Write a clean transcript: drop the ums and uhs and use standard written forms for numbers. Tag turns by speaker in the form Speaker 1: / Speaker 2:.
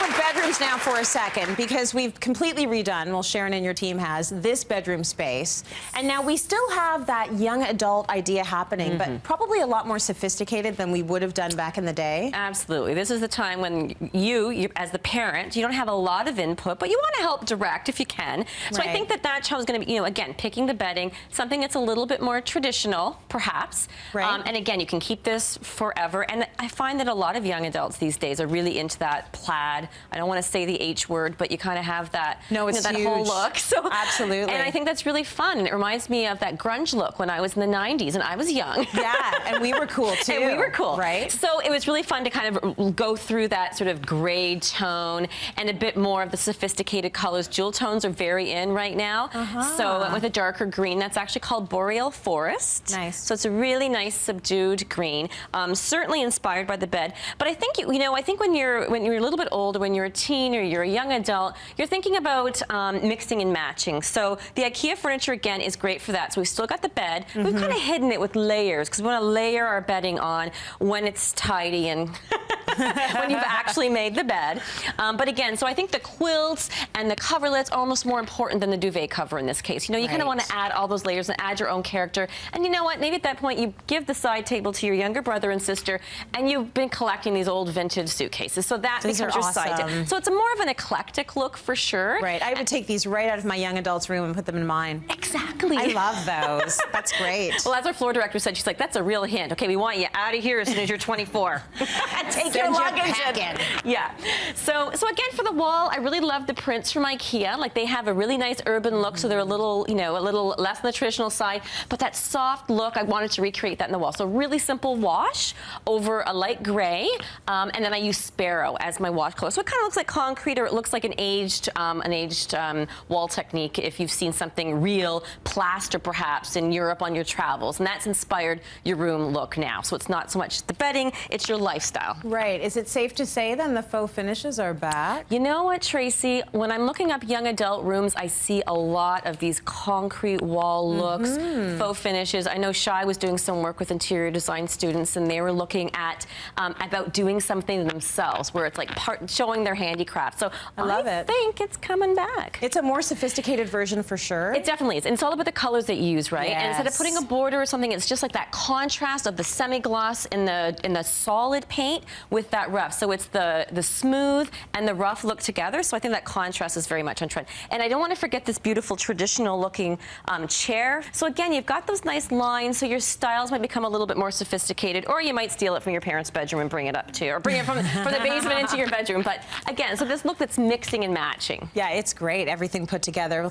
Speaker 1: about bedrooms now for a second, because we've completely redone, well, Sharon and your team has, this bedroom space. And now we still have that young adult idea happening, but probably a lot more sophisticated than we would have done back in the day.
Speaker 2: Absolutely. This is the time when you as the parent, you don't have a lot of input, but you want to help direct if you can. So I think that that's how it's going to be, again, picking the bedding, something that's a little bit more traditional, perhaps.
Speaker 1: Right.
Speaker 2: And again, you can keep this forever. And I find that a lot of young adults these days are really into that plaid. I don't want to say the H word, but you kind of have that, that whole look. So
Speaker 1: absolutely.
Speaker 2: And I think that's really fun. It reminds me of that grunge look when I was in the 90s and I was young.
Speaker 1: Yeah, and we were cool too.
Speaker 2: And we were cool.
Speaker 1: Right.
Speaker 2: So it was really fun to kind of go through that sort of gray tone and a bit more of the sophisticated colors. Jewel tones are very in right now. So I went with a darker green. That's actually called Boreal Forest.
Speaker 1: Nice.
Speaker 2: So it's a really nice subdued green. Certainly inspired by the bed. But I think, I think when you're a little bit older, when you're a teen or you're a young adult, you're thinking about mixing and matching. So the IKEA furniture, again, is great for that. So we've still got the bed. We've kind of hidden it with layers because we want to layer our bedding on when it's tidy and when you've actually made the bed. But again, so I think the quilts and the coverlets are almost more important than the duvet cover in this case. You kind of want to add all those layers and add your own character. And you know what? Maybe at that point you give the side table to your younger brother and sister, and you've been collecting these old vintage suitcases. So that becomes your side table. So it's more of an eclectic look for sure.
Speaker 1: Right. I would take these right out of my young adult's room and put them in mine.
Speaker 2: Exactly.
Speaker 1: I love those. That's great.
Speaker 2: Well, as our floor director said, she's like, that's a real hint. Okay, we want you out of here as soon as you're 24. Take your luggage in. Yeah. So again, for the wall, I really love the prints from IKEA. Like, they have a really nice urban look, so they're a little less on the traditional side, but that soft look, I wanted to recreate that in the wall. So really simple wash over a light gray, and then I use Sparrow as my wash color. So it kind of looks like concrete, or it looks like an aged wall technique if you've seen something real plaster perhaps in Europe on your travels, and that's inspired your room look now. So it's not so much the bedding, it's your lifestyle.
Speaker 1: Right. Is it safe to say then the faux finishes are back?
Speaker 2: You know what, Tracy? When I'm looking up young adult rooms, I see a lot of these concrete wall looks, faux finishes. I know Shai was doing some work with interior design students, and they were looking at about doing something themselves, where it's like showing their handicraft. So I think it's coming back.
Speaker 1: It's a more sophisticated version for sure.
Speaker 2: It definitely is. And it's all about the colors that you use, right?
Speaker 1: Yes.
Speaker 2: And instead of putting a border or something, it's just like that contrast of the semi-gloss in the solid paint with that rough. So it's the smooth and the rough look together. So I think that contrast is very much on trend. And I don't want to forget this beautiful traditional looking chair. So again, you've got those nice lines, so your styles might become a little bit more sophisticated, or you might steal it from your parents' bedroom and bring it up too, or bring it from the basement into your bedroom. But again, so this look that's mixing and matching.
Speaker 1: Yeah, it's great. Everything put together.